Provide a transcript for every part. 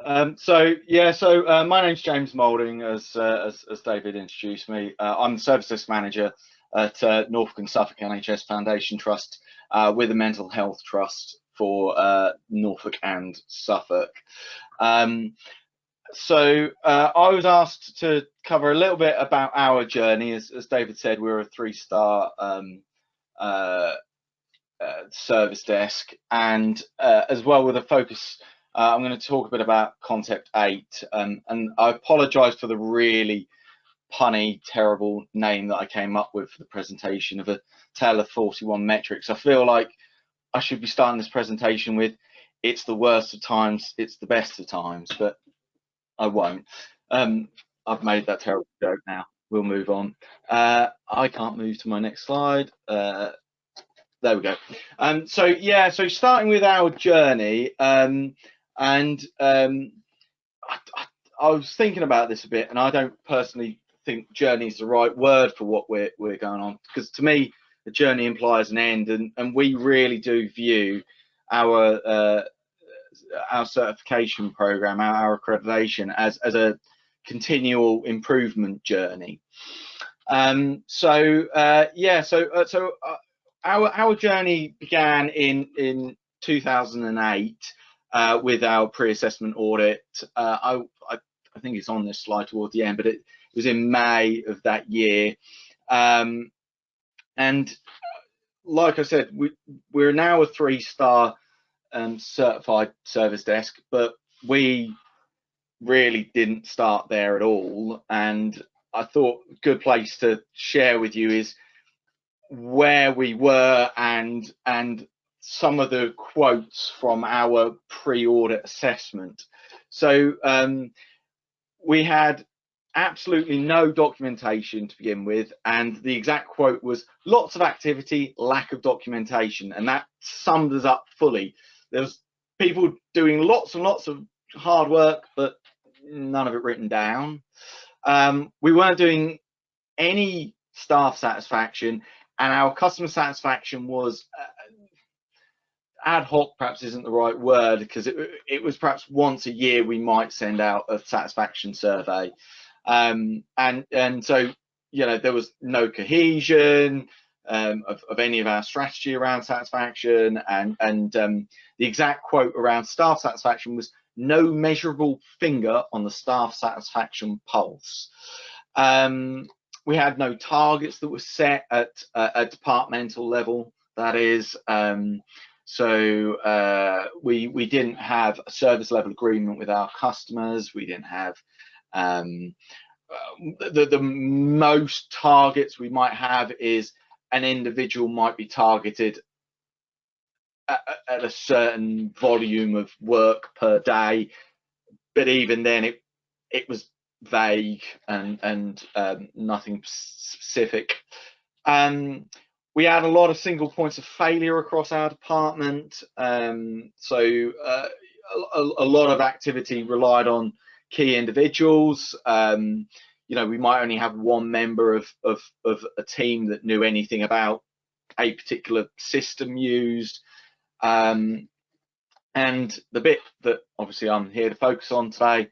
My name's James Moulding, as David introduced me. I'm the Service Desk Manager at Norfolk and Suffolk NHS Foundation Trust, with a mental health trust for Norfolk and Suffolk. I was asked to cover a little bit about our journey. As David said, we're a 3-star service desk, and as well with a focus. I'm going to talk a bit about Concept 8, and I apologise for the really punny, terrible name that I came up with for the presentation of a tale of 41 metrics. I feel like I should be starting this presentation with, it's the worst of times, it's the best of times, but I won't. I've made that terrible joke now. We'll move on. I can't move to my next slide. There we go. So starting with our journey, I was thinking about this a bit, and I don't personally think journey is the right word for what we're going on, because to me the journey implies an end, and we really do view our certification program, our accreditation, as a continual improvement journey. Our journey began in 2008 with our pre-assessment audit. I think it's on this slide towards the end, but it was in May of that year. And like I said, we're now a 3-star certified service desk, but we really didn't start there at all. And I thought a good place to share with you is where we were and some of the quotes from our pre-audit assessment. So we had absolutely no documentation to begin with, and the exact quote was, lots of activity, lack of documentation, and that summed us up fully. There was people doing lots and lots of hard work, but none of it written down. We weren't doing any staff satisfaction, and our customer satisfaction was ad hoc, perhaps isn't the right word, because it was perhaps once a year we might send out a satisfaction survey. And so, you know, there was no cohesion of any of our strategy around satisfaction, and the exact quote around staff satisfaction was, no measurable finger on the staff satisfaction pulse. We had no targets that were set at a departmental level, that is. We didn't have a service level agreement with our customers. We didn't have the most targets we might have is an individual might be targeted at a certain volume of work per day, but even then it was vague and nothing specific. We had a lot of single points of failure across our department, so a lot of activity relied on key individuals. You know, we might only have one member of a team that knew anything about a particular system used. And the bit that obviously I'm here to focus on today,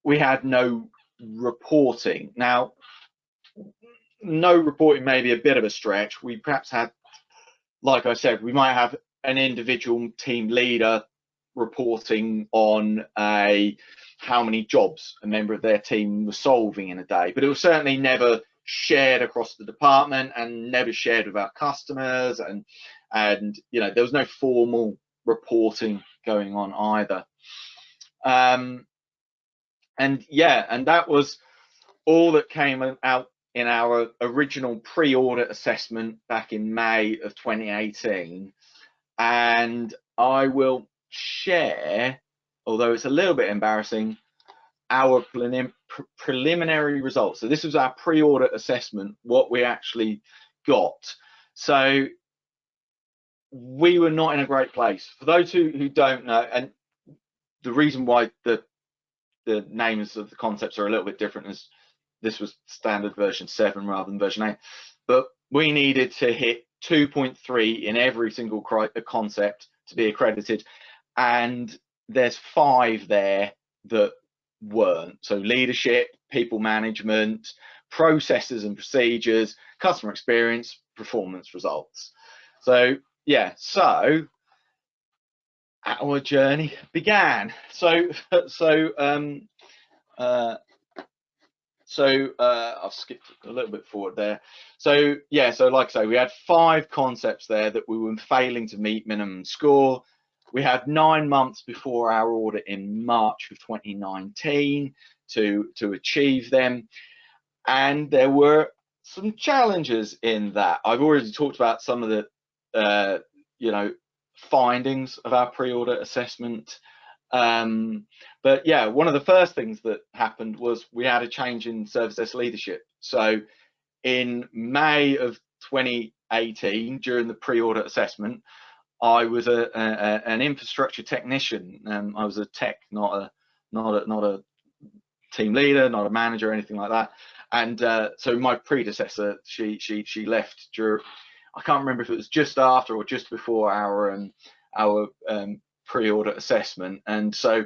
we had no reporting. Now, no reporting may be a bit of a stretch. We perhaps had, like I said, we might have an individual team leader reporting on how many jobs a member of their team was solving in a day, but it was certainly never shared across the department and never shared with our customers, and you know, there was no formal reporting going on either. And that was all that came out in our original pre-audit assessment back in May of 2018. And I will share, although it's a little bit embarrassing, our preliminary results. So this was our pre-audit assessment, what we actually got. So we were not in a great place. For those who don't know, and the reason why the names of the concepts are a little bit different is this was standard version 7 rather than version 8, but we needed to hit 2.3 in every single concept to be accredited, and there's 5 there that weren't. So leadership, people management, processes and procedures, customer experience, performance results. So yeah, so our journey began. I've skipped a little bit forward there. So yeah, so like I say, we had 5 concepts there that we were failing to meet minimum score. We had 9 months before our audit in March of 2019 to achieve them, and there were some challenges in that. I've already talked about some of the findings of our pre-audit assessment. But yeah, one of the first things that happened was we had a change in service desk leadership. So in May of 2018, during the pre-audit assessment, I was an infrastructure technician. I was a tech, not a team leader, not a manager or anything like that. And so my predecessor, she left during, I can't remember if it was just after or just before our pre-audit assessment. And so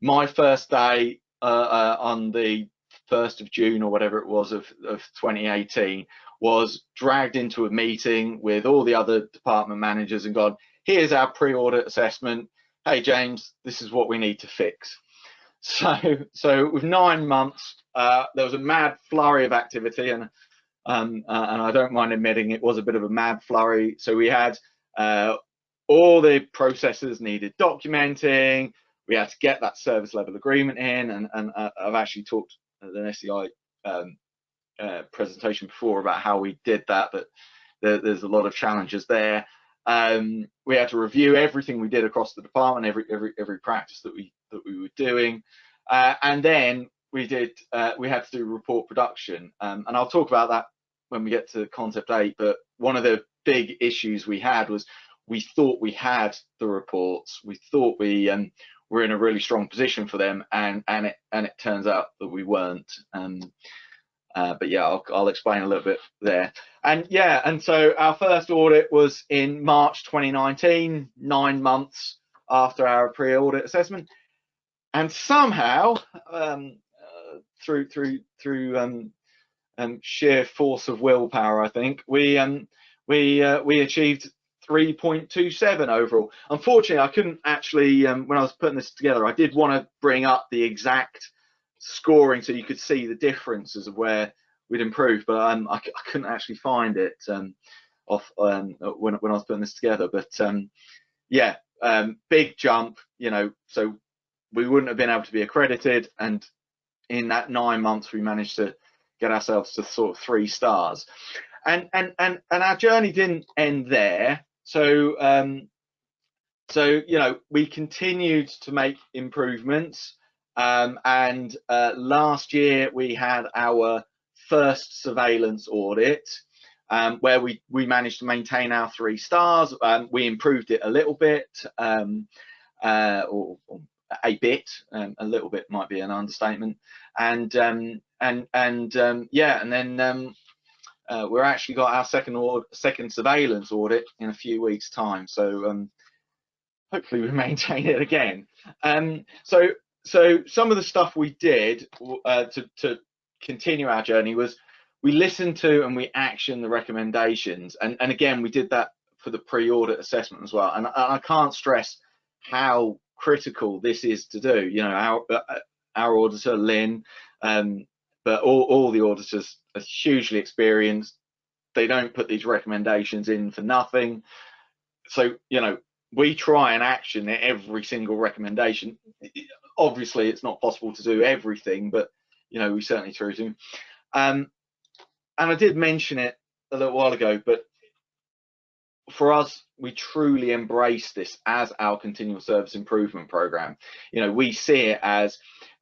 my first day on the 1st of June or whatever it was of 2018 was dragged into a meeting with all the other department managers and gone, here's our pre-audit assessment. Hey James, this is what we need to fix. So with 9 months, there was a mad flurry of activity, and I don't mind admitting it was a bit of a mad flurry. So we had all the processes needed documenting. We had to get that service level agreement in, and I've actually talked at an SEI presentation before about how we did that, but there's a lot of challenges there. We had to review everything we did across the department, every practice that we were doing, and then we had to do report production, and I'll talk about that when we get to concept 8. But one of the big issues we had was we thought we had the reports, we thought we were in a really strong position for them, and it turns out that we weren't. But yeah, I'll explain a little bit there. And yeah, and so our first audit was in March 2019, 9 months after our pre-audit assessment, and somehow through sheer force of willpower, I think we achieved 3.27 overall. Unfortunately, I couldn't actually, when I was putting this together, I did want to bring up the exact scoring so you could see the differences of where we'd improved, but I couldn't actually find it when I was putting this together. But yeah, big jump, so we wouldn't have been able to be accredited, and in that 9 months we managed to get ourselves to sort of 3 stars, and our journey didn't end there. So we continued to make improvements, and last year we had our first surveillance audit, where we managed to maintain our 3 stars. We improved it a little bit, or a bit, a little bit might be an understatement, and then we're actually got our second surveillance audit in a few weeks' time. So hopefully we maintain it again. So some of the stuff we did to continue our journey was we listened to and we actioned the recommendations, and again we did that for the pre-audit assessment as well. And I can't stress how critical this is to do. Our auditor Lynn, but all the auditors are hugely experienced. They don't put these recommendations in for nothing. So we try and action every single recommendation. Obviously it's not possible to do everything, but we certainly try to. And I did mention it a little while ago, but for us, we truly embrace this as our continual service improvement program. We see it as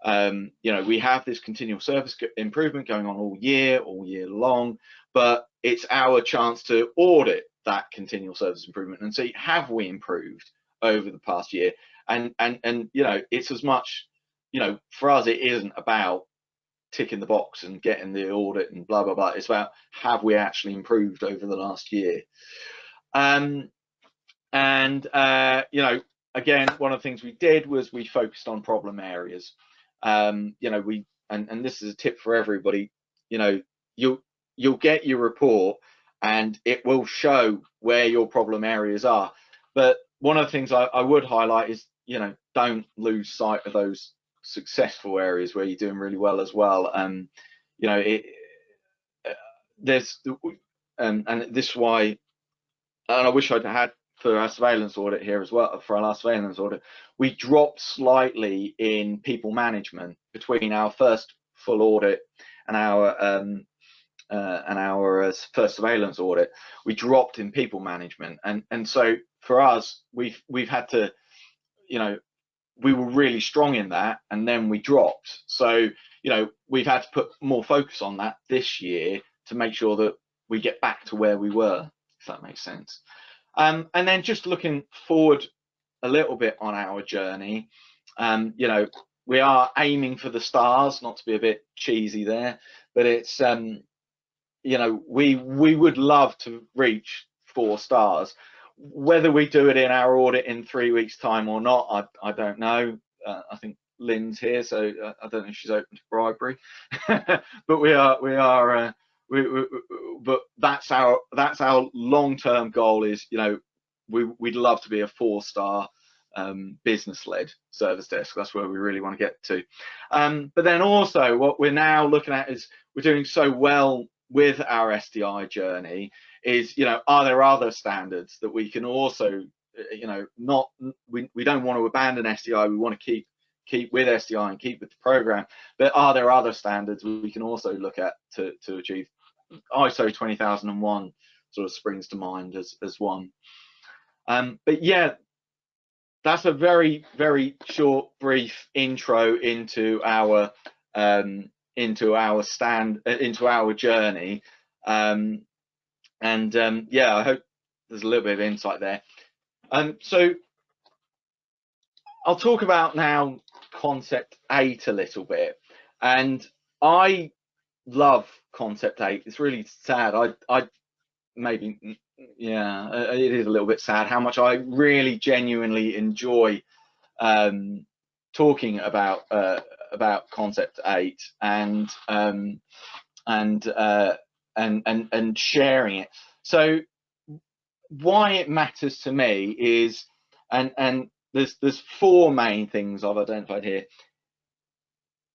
we have this continual service improvement going on all year long, but it's our chance to audit that continual service improvement and see, have we improved over the past year? And it's as much, for us, it isn't about ticking the box and getting the audit and blah blah blah. It's about, have we actually improved over the last year? again, one of the things we did was we focused on problem areas. You know, and this is a tip for everybody. You know, you'll get your report and it will show where your problem areas are. But one of the things I would highlight is, you know, don't lose sight of those successful areas where you're doing really well as well. You know, there's and this is why, and I wish I'd had for our surveillance audit here as well, for our last surveillance audit, we dropped slightly in people management between our first full audit and our first surveillance audit. We dropped in people management, and so for us, we've had to, you know, we were really strong in that, and then we dropped. So, you know, we've had to put more focus on that this year to make sure that we get back to where we were, if that makes sense. And then just looking forward a little bit on our journey, you know, we are aiming for the stars, not to be a bit cheesy there, but it's, you know, we would love to reach 4 stars. Whether we do it in our audit in 3 weeks' time or not, I don't know. I think Lynn's here, so I don't know if she's open to bribery. But but that's our long-term goal. Is, you know, we'd love to be a 4-star business-led service desk. That's where we really want to get to. But then also what we're now looking at is, we're doing so well with our SDI journey, is, you know, are there other standards that we can also, you know, we don't want to abandon SDI, we want to keep with SDI and keep with the program, but are there other standards we can also look at to achieve? ISO 20001 sort of springs to mind as one. But yeah, that's a very, very short, brief intro into our journey. Yeah, I hope there's a little bit of insight there. So I'll talk about now concept 8 a little bit, and I love concept 8. It's really sad. I maybe, yeah, it is a little bit sad how much I really genuinely enjoy talking about concept 8 and sharing it. So why it matters to me is, and there's 4 main things I've identified here.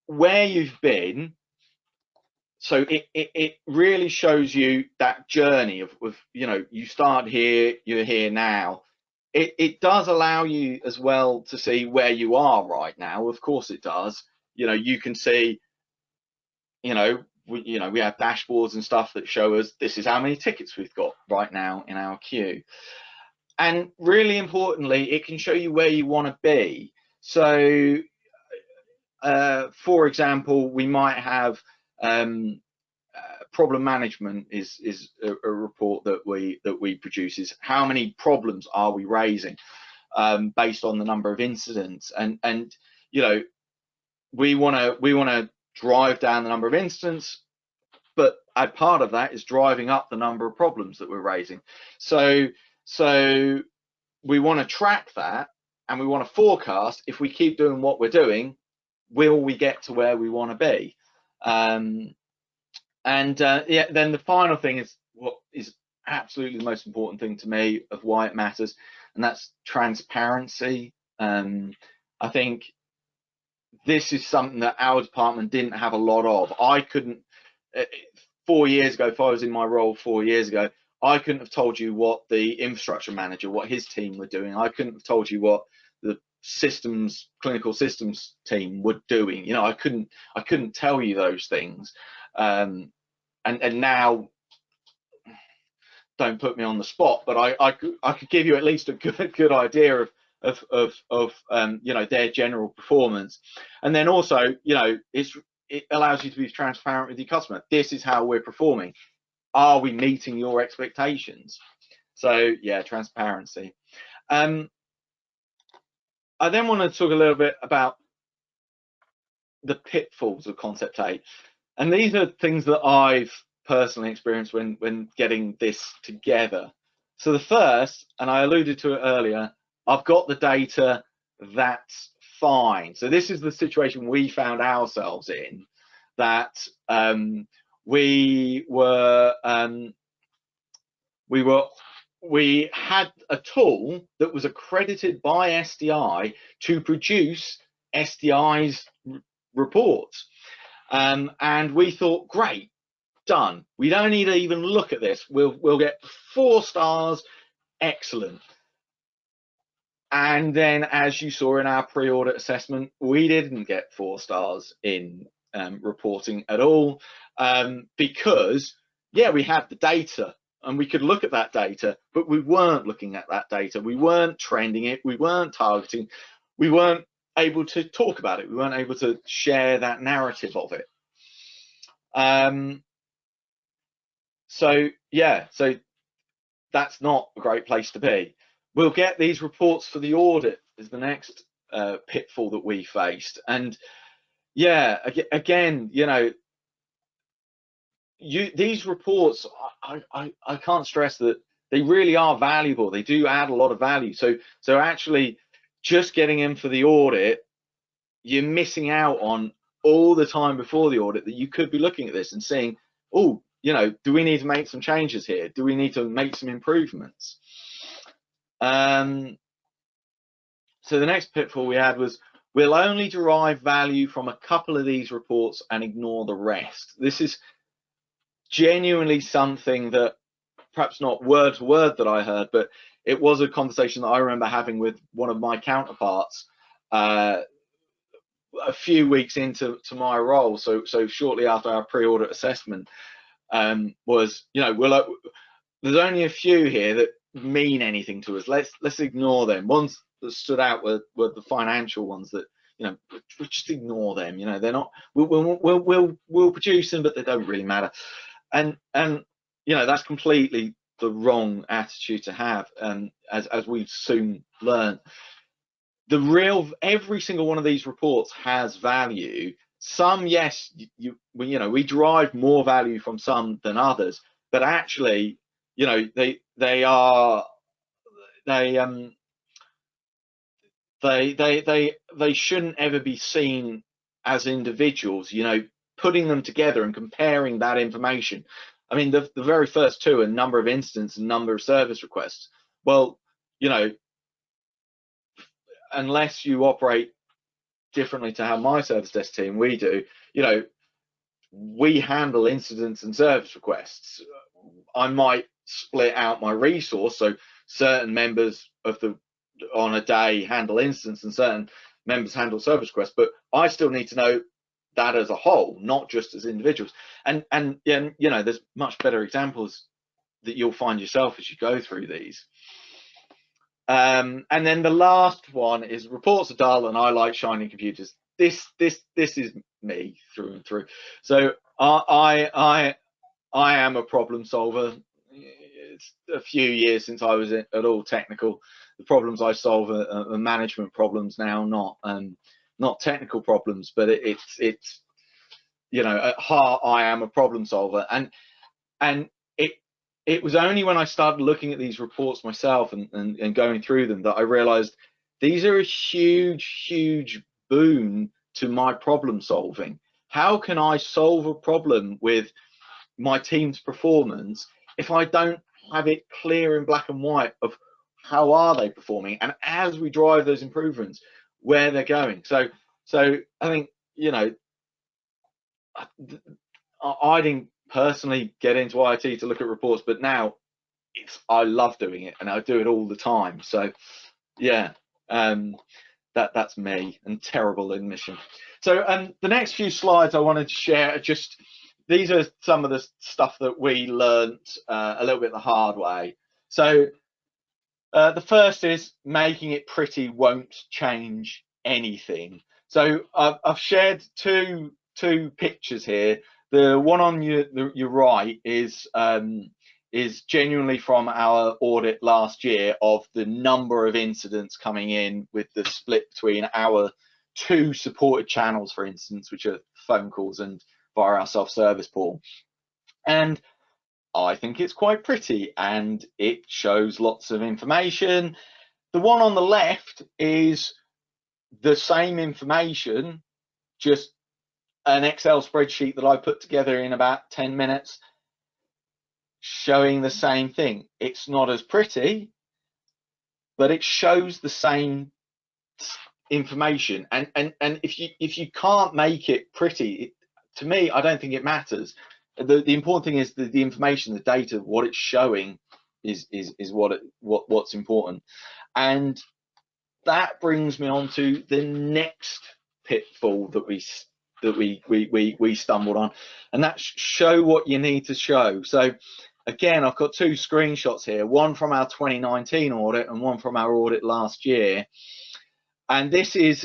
Where you've been, so it really shows you that journey of, you know, you start here, you're here now. It does allow you as well to see where you are right now. Of course it does. You know, you can see, you know, we have dashboards and stuff that show us this is how many tickets we've got right now in our queue. And really importantly, it can show you where you want to be. So for example, we might have problem management is a report that we produce, is how many problems are we raising based on the number of incidents, and you know, we want to drive down the number of incidents, but a part of that is driving up the number of problems that we're raising. So we want to track that, and we want to forecast, if we keep doing what we're doing, will we get to where we want to be? Yeah, then the final thing is what is absolutely the most important thing to me of why it matters, and that's transparency. I think this is something that our department didn't have a lot of. I couldn't, 4 years ago, if I was in my role 4 years ago, I couldn't have told you what the infrastructure manager, what his team were doing. I couldn't have told you what the clinical systems team were doing. You know, I couldn't tell you those things. And now, don't put me on the spot, but I could give you at least a good idea of you know, their general performance. And then also, you know, it allows you to be transparent with your customer. This is how we're performing. Are we meeting your expectations? So yeah, transparency. I then want to talk a little bit about the pitfalls of concept 8, and these are things that I've personally experienced when getting this together. So the first, and I alluded to it earlier, I've got the data, that's fine. So this is the situation we found ourselves in, that we had a tool that was accredited by SDI to produce SDI's reports, and we thought, great, done. We don't need to even look at this. We'll get 4 stars, excellent. And then, as you saw in our pre-audit assessment, we didn't get 4 stars in reporting at all, because, yeah, we had the data and we could look at that data, but we weren't looking at that data. We weren't trending it. We weren't targeting. We weren't able to talk about it. We weren't able to share that narrative of it. So yeah, so that's not a great place to be. We'll get these reports for the audit is the next pitfall that we faced. And yeah, again, you know, these reports, I can't stress that they really are valuable. They do add a lot of value. So actually just getting in for the audit, you're missing out on all the time before the audit that you could be looking at this and saying, oh, you know, do we need to make some changes here? Do we need to make some improvements? So the next pitfall we had was, we'll only derive value from a couple of these reports and ignore the rest. This is genuinely something that, perhaps not word for word that I heard, but it was a conversation that I remember having with one of my counterparts a few weeks into my role. So shortly after our pre-audit assessment, was, you know, there's only a few here that mean anything to us. Let's ignore them. Ones that stood out were the financial ones that, you know, we just ignore them. You know, they're not. We'll produce them, but they don't really matter. And you know, that's completely the wrong attitude to have. As we've soon learned, every single one of these reports has value. Some, yes, you know, we derive more value from some than others, but actually, you know, they shouldn't ever be seen as individuals. You know, putting them together and comparing that information. I mean, the very first 2 are number of incidents and number of service requests. Well, you know, unless you operate differently to how my service desk team we do, you know, we handle incidents and service requests. I might split out my resource, so certain members of on a day handle incidents and certain members handle service requests, but I still need to know that as a whole, not just as individuals. And you know, there's much better examples that you'll find yourself as you go through these. And then the last one is, reports are dull and I like shiny computers. This is me through and through. So I am a problem solver. It's a few years since I was at all technical. The problems I solve are management problems now, not technical problems. But it's you know, at heart, I am a problem solver. And it was only when I started looking at these reports myself and going through them that I realized these are a huge boon to my problem solving. How can I solve a problem with my team's performance if I don't have it clear in black and white of how are they performing, and as we drive those improvements, where they're going? So I think, you know, I didn't personally get into IT to look at reports, but now I love doing it and I do it all the time. So yeah, that's me, and terrible admission. So the next few slides I wanted to share are just, these are some of the stuff that we learned a little bit the hard way. So the first is, making it pretty won't change anything. So I've shared two pictures here. The one on your right is genuinely from our audit last year of the number of incidents coming in, with the split between our 2 supported channels, for instance, which are phone calls and via our self-service portal. And I think it's quite pretty, and it shows lots of information. The one on the left is the same information, just an Excel spreadsheet that I put together in about 10 minutes, showing the same thing. It's not as pretty, but it shows the same information. And if you can't make it pretty, to me, I don't think it matters. The important thing is the information, the data, what it's showing is what's important. And that brings me on to the next pitfall that we stumbled on, and that's show what you need to show. So again, I've got two screenshots here, one from our 2019 audit and one from our audit last year. And this is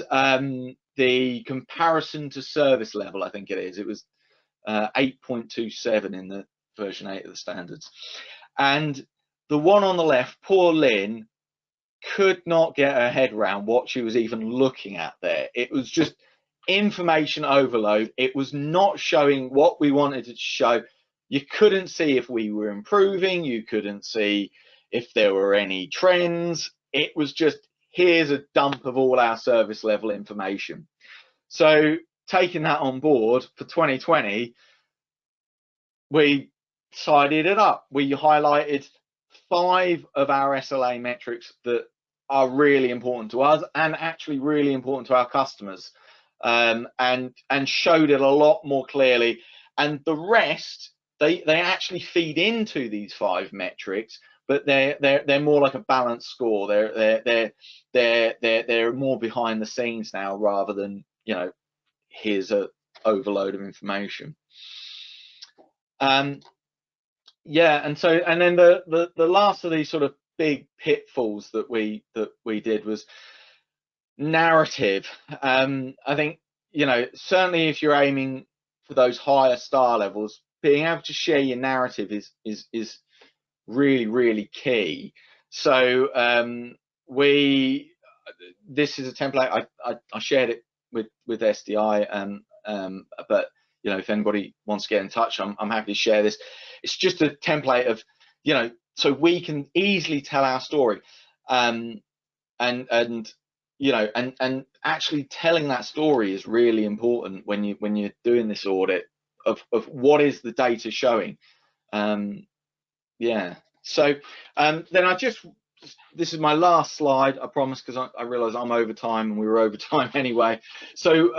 the comparison to service level, I think it is. It was 8.27 in the version 8 of the standards. And the one on the left, poor Lynn could not get her head around what she was even looking at there. It was just information overload. It was not showing what we wanted it to show. You couldn't see if we were improving. You couldn't see if there were any trends. It was just, here's a dump of all our service level information. So taking that on board for 2020, we tidied it up. We highlighted 5 of our SLA metrics that are really important to us and actually really important to our customers, and showed it a lot more clearly. And the rest, they actually feed into these 5 metrics, but they're more like a balanced score. They're more behind the scenes now, rather than, you know, here's a overload of information. Yeah, and then the last of these sort of big pitfalls that we did was narrative. I think, you know, certainly if you're aiming for those higher star levels, being able to share your narrative is really key. So this is a template. I shared it with SDI, but you know, if anybody wants to get in touch, I'm happy to share this. It's just a template of, you know, so we can easily tell our story, and you know, and actually telling that story is really important when you're doing this audit of what is the data showing. Yeah. So then this is my last slide, I promise, because I realize I'm over time and we were over time anyway. So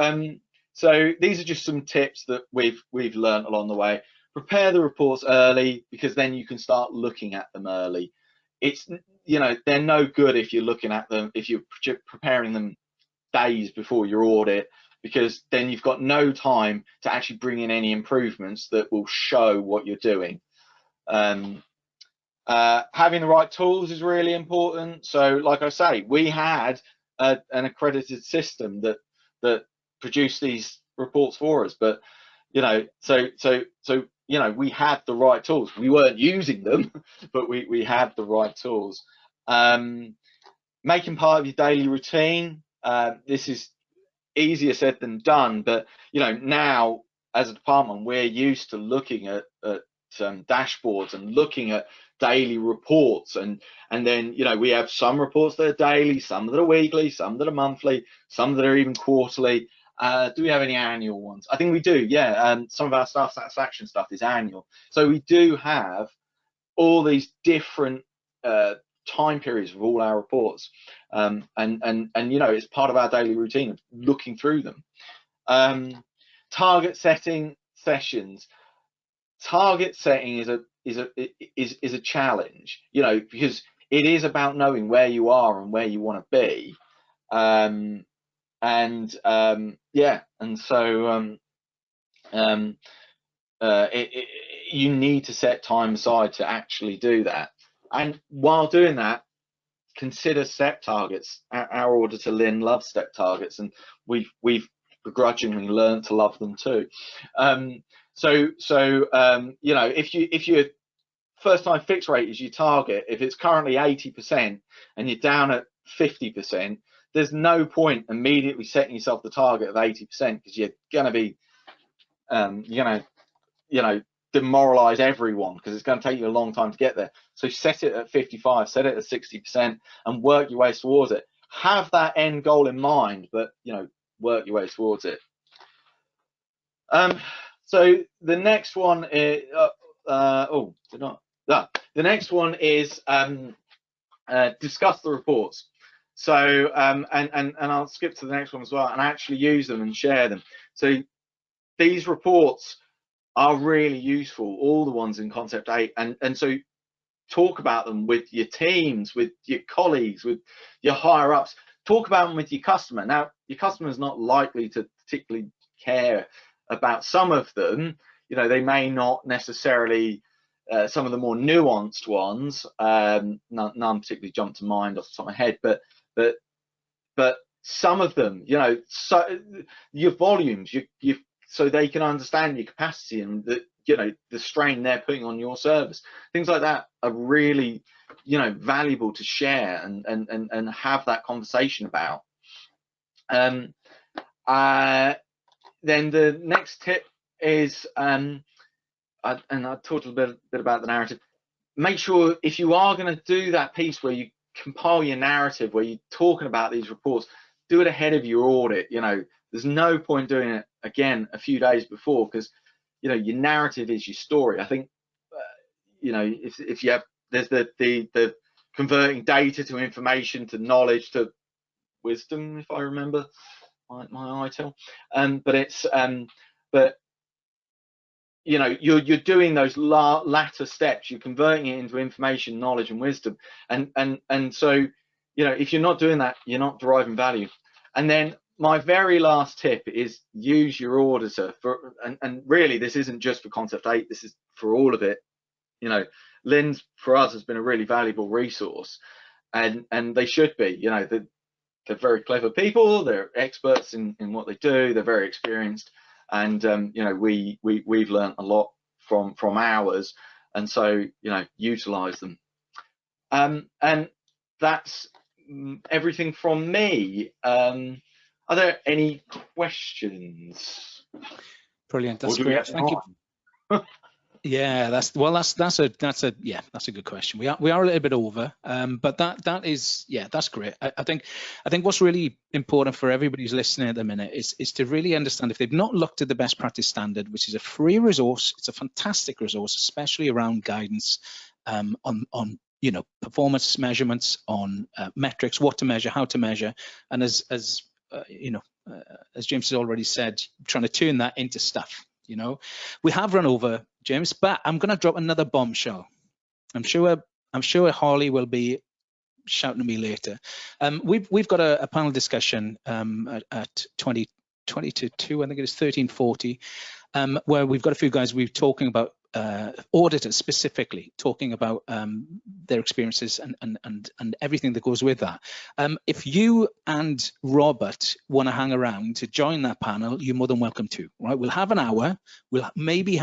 so these are just some tips that we've learned along the way. Prepare the reports early, because then you can start looking at them early. It's, you know, they're no good if you're looking at them, if you're preparing them days before your audit, because then you've got no time to actually bring in any improvements that will show what you're doing. Having the right tools is really important. So like I say, we had an accredited system that produced these reports for us, but you know, so you know, we had the right tools. We weren't using them, but we had the right tools. Making part of your daily routine. This is easier said than done, but you know, now as a department, we're used to looking at dashboards and looking at daily reports, and then, you know, we have some reports that are daily, some that are weekly, some that are monthly, some that are even quarterly. Do we have any annual ones? I think we do, yeah. Some of our staff satisfaction stuff is annual, so we do have all these different time periods of all our reports, and you know, it's part of our daily routine of looking through them. Target setting sessions. Target setting is a challenge, you know, because it is about knowing where you are and where you want to be, yeah, and so you need to set time aside to actually do that. And while doing that, consider step targets. Our auditor Lynn loves step targets, and we've begrudgingly learned to love them too. So you know, if your first time fix rate is your target, if it's currently 80% and you're down at 50%, there's no point immediately setting yourself the target of 80%, because you're going to be you know, demoralize everyone, because it's going to take you a long time to get there. So set it at 55, set it at 60%, and work your way towards it. Have that end goal in mind, but work your way towards it. So the next one is the next one is discuss the reports. So and I'll skip to the next one as well, and actually use them and share them. So these reports are really useful, all the ones in Concept 8, and so talk about them with your teams, with your colleagues, with your higher ups. Talk about them with your customer. Now, your customer is not likely to particularly care about some of them. They may not necessarily, some of the more nuanced ones, none particularly jump to mind off the top of my head, but some of them, so your volumes, so they can understand your capacity and the strain they're putting on your service. Things like that are really valuable to share and have that conversation about. Then the next tip is, and I talked a bit about the narrative. Make sure, if you are going to do that piece where you compile your narrative, where you're talking about these reports, do it ahead of your audit. There's no point doing it again a few days before, because your narrative is your story. I think if you have, there's the converting data to information to knowledge to wisdom, if I remember my ITIL, but it's but you're doing those latter steps. You're converting it into information, knowledge, and wisdom, and so if you're not doing that, you're not deriving value. And then my very last tip is use your auditor for, and really this isn't just for Concept 8, this is for all of it. Lynn's for us has been a really valuable resource, and they should be. They're very clever people, they're experts in what they do, they're very experienced, and we've learned a lot from ours, and so utilize them. And that's everything from me. Are there any questions? Brilliant. That's great. Thank you. Yeah, that's a good question. We are a little bit over, but that's great. I think what's really important for everybody who's listening at the minute is to really understand, if they've not looked at the best practice standard, which is a free resource, it's a fantastic resource, especially around guidance on performance measurements, on metrics, what to measure, how to measure, and as James has already said, trying to turn that into stuff. We have run over, James, but I'm going to drop another bombshell. I'm sure Holly will be shouting at me later. We've got a panel discussion at 20 to 2, I think it is 13:40, where we've got a few guys. We're talking about auditors specifically, talking about their experiences and everything that goes with that. If you and Robert want to hang around to join that panel, you're more than welcome to. Right? We'll have an hour. We'll maybe have